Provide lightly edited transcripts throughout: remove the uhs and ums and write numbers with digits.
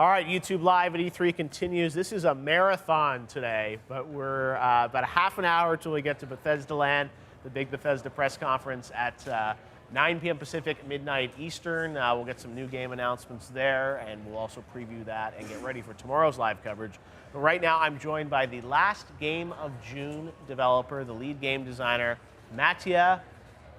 All right, YouTube Live at E3 continues. This is a marathon today, but we're about a half an hour till we get to Bethesda Land, the big Bethesda press conference at 9 p.m. Pacific, midnight Eastern. We'll get some new game announcements there, and we'll also preview that and get ready for tomorrow's live coverage. But right now, I'm joined by the last Game of June developer, the lead game designer, Mattia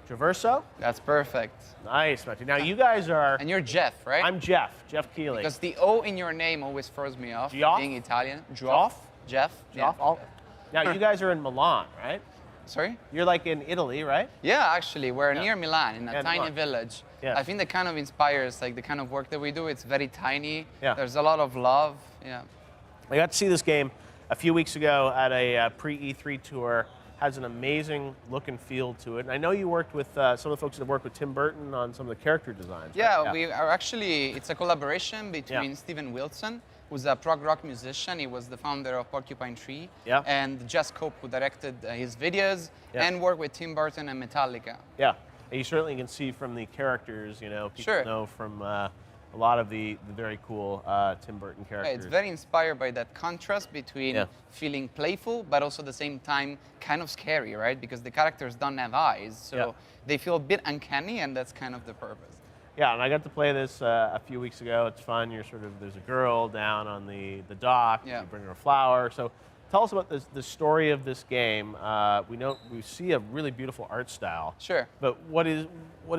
Traverso. That's perfect. Nice, Mattia. Now, you guys are... And you're Jeff, right? I'm Jeff Keighley. Because the O in your name always throws me off, Geoff? being Italian. Geoff? Jeff? Geoff? Yeah. Now, you guys are in Milan, right? Sorry? You're like in Italy, right? Yeah, actually, we're near Milan, in a tiny Milan. village. Yeah. I think that kind of inspires like the kind of work that we do. It's very tiny. Yeah. There's a lot of love. Yeah. I got to see this game a few weeks ago at a pre-E3 tour. Has an amazing look and feel to it. And I know you worked with some of the folks that have worked with Tim Burton on some of the character designs. Yeah, right? we are actually, it's a collaboration between Steven Wilson, who's a prog rock musician. He was the founder of Porcupine Tree. Yeah. And Jess Cope, who directed his videos and worked with Tim Burton and Metallica. Yeah, and you certainly can see from the characters, you know, people Sure. know from a lot of the very cool Tim Burton characters. Yeah, it's very inspired by that contrast between feeling playful, but also at the same time kind of scary, right? Because the characters don't have eyes, so they feel a bit uncanny, and that's kind of the purpose. Yeah, and I got to play this a few weeks ago. It's fun. You're sort of, there's a girl down on the dock. Yeah. You bring her a flower. So tell us about the story of this game. We see a really beautiful art style. Sure. But what is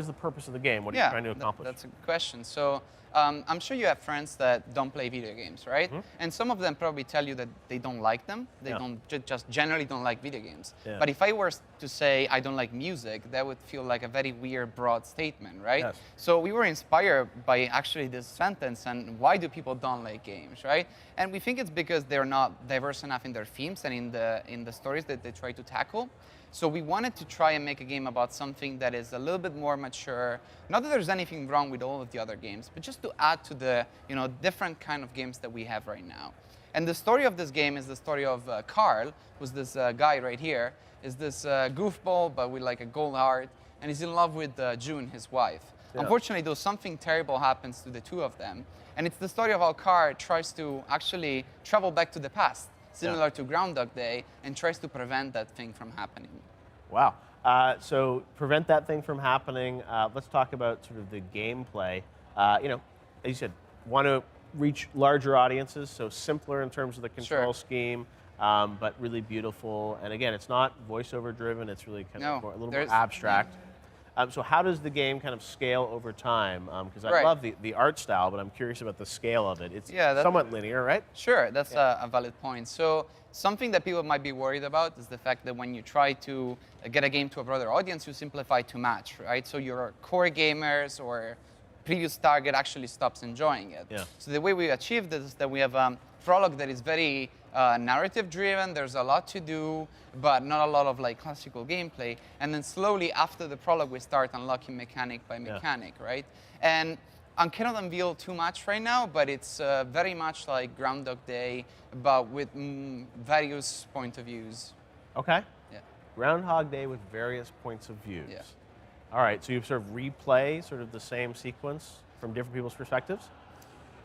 the purpose of the game? What are you trying to accomplish? That's a good question. So I'm sure you have friends that don't play video games, right? Mm-hmm. And some of them probably tell you that they don't like them. They don't just generally don't like video games. Yeah. But if I were to say I don't like music, that would feel like a very weird, broad statement, right? Yes. So we were inspired by actually this sentence and why do people don't like games, right? And we think it's because they're not diverse enough in their themes and in the stories that they try to tackle. So we wanted to try and make a game about something that is a little bit more mature. Not that there's anything wrong with all of the other games, but just to add to the different kind of games that we have right now. And the story of this game is the story of Carl, who's this guy right here, is this goofball, but with like a gold heart, and he's in love with June, his wife. Yeah. Unfortunately, though, something terrible happens to the two of them. And it's the story of how Carl tries to actually travel back to the past, similar to Groundhog Day, and tries to prevent that thing from happening. Wow. So prevent that thing from happening. Let's talk about sort of the gameplay. As you said, want to reach larger audiences, so simpler in terms of the control scheme, but really beautiful. And again, it's not voiceover driven. It's really kind of a little more abstract. So how does the game kind of scale over time? Because I love the art style, but I'm curious about the scale of it. It's somewhat linear, right? Sure, that's a valid point. So something that people might be worried about is the fact that when you try to get a game to a broader audience, you simplify too much, right? So your core gamers or previous target actually stops enjoying it. Yeah. So the way we achieve this is that we have a prologue that is very narrative driven. There's a lot to do, but not a lot of like classical gameplay. And then slowly after the prologue, we start unlocking mechanic by mechanic, right? And I cannot unveil too much right now, but it's very much like Groundhog Day, but with various point of views. Okay. Yeah. Groundhog Day with various points of views. Yeah. All right, so you sort of replay sort of the same sequence from different people's perspectives?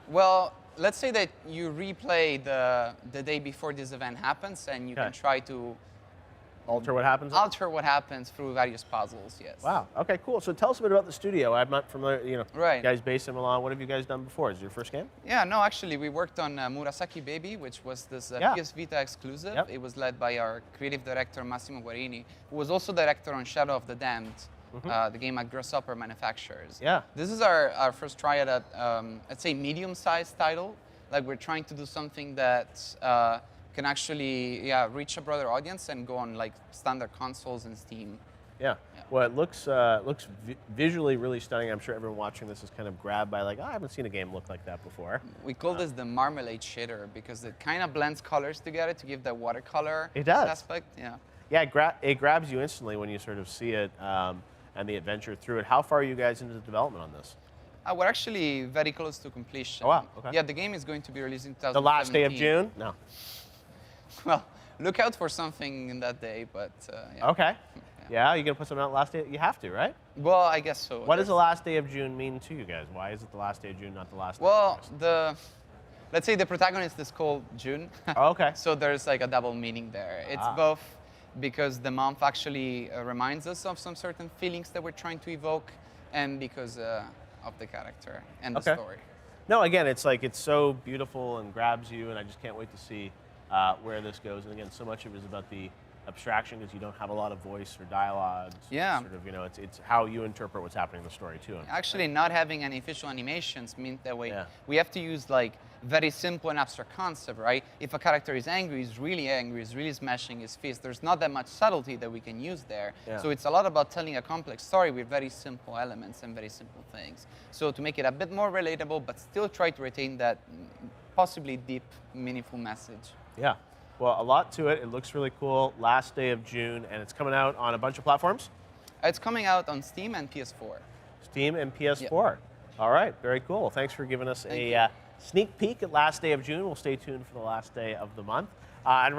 Well, let's say that you replay the day before this event happens, and you can try to alter what happens? Alter what happens through various puzzles, yes. Wow, okay, cool. So tell us a bit about the studio. I'm not familiar, you guys based in Milan. What have you guys done before? Is it your first game? Yeah, no, actually, we worked on Murasaki Baby, which was this PS Vita exclusive. Yep. It was led by our creative director, Massimo Guarini, who was also director on Shadow of the Damned, the game at Grasshopper Manufacturers. Yeah. This is our first try at a, let's say, medium-sized title. Like, we're trying to do something that can actually reach a broader audience and go on like standard consoles and Steam. Yeah. Well, it looks visually really stunning. I'm sure everyone watching this is kind of grabbed by like, oh, I haven't seen a game look like that before. We call this the marmalade shader because it kind of blends colors together to give that watercolor aspect. Yeah. Yeah, it grabs you instantly when you sort of see it and the adventure through it. How far are you guys into the development on this? We're actually very close to completion. Oh, wow. Okay. Yeah, the game is going to be released in 2017. The last day of June? No. Well, look out for something in that day, but yeah. Okay. Yeah, you're going to put something out last day? You have to, right? Well, I guess so. What does the last day of June mean to you guys? Why is it the last day of June, not the last day of August? let's say the protagonist is called June. Oh, okay. So there's like a double meaning there. It's both because the month actually reminds us of some certain feelings that we're trying to evoke, and because of the character and the story. No, again, it's like it's so beautiful and grabs you, and I just can't wait to see where this goes. And again, so much of it is about the abstraction because you don't have a lot of voice or dialogue. Yeah. Sort of, you know, it's how you interpret what's happening in the story too. Actually, not having any facial animations means that we have to use like very simple and abstract concept, right? If a character is angry, he's really smashing his fist. There's not that much subtlety that we can use there. Yeah. So it's a lot about telling a complex story with very simple elements and very simple things. So to make it a bit more relatable, but still try to retain that possibly deep, meaningful message. Yeah. Well, a lot to it. It looks really cool. Last day of June, and it's coming out on a bunch of platforms? It's coming out on Steam and PS4. Steam and PS4. Yep. All right. Very cool. Well, thanks for giving us a sneak peek at last day of June. We'll stay tuned for the last day of the month. And